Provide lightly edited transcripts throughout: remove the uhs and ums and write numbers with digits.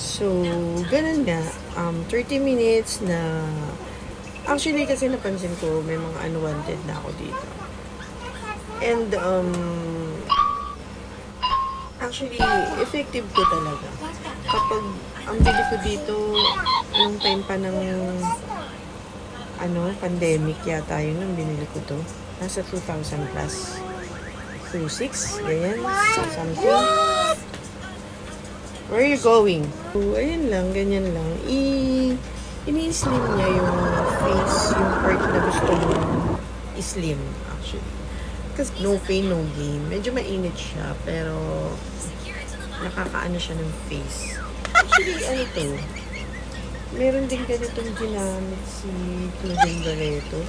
So, ganun nga. 30 minutes na... Actually, kasi napansin ko, may mga unwanted na ako dito. And, actually, effective to talaga. Kapag, ang bili ko dito, nung time pa ng, pandemic yata yun, nung binili ko to. Nasa 2,000 plus. 2,600, ganyan, something. Where are you going? So, ayun lang, ganyan lang. Ini-slim niya yung face, yung part na gusto mo i-slim, actually. Kasi no pain, no gain. Medyo mainit siya, pero nakakaano siya ng face. Actually, ano to? Meron din ganitong ginamit si Claudine Barreto.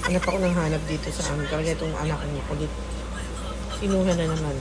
Hanap ako ng hanap dito sa amin. Kaya itong anak ko kulit. Kinuha na naman.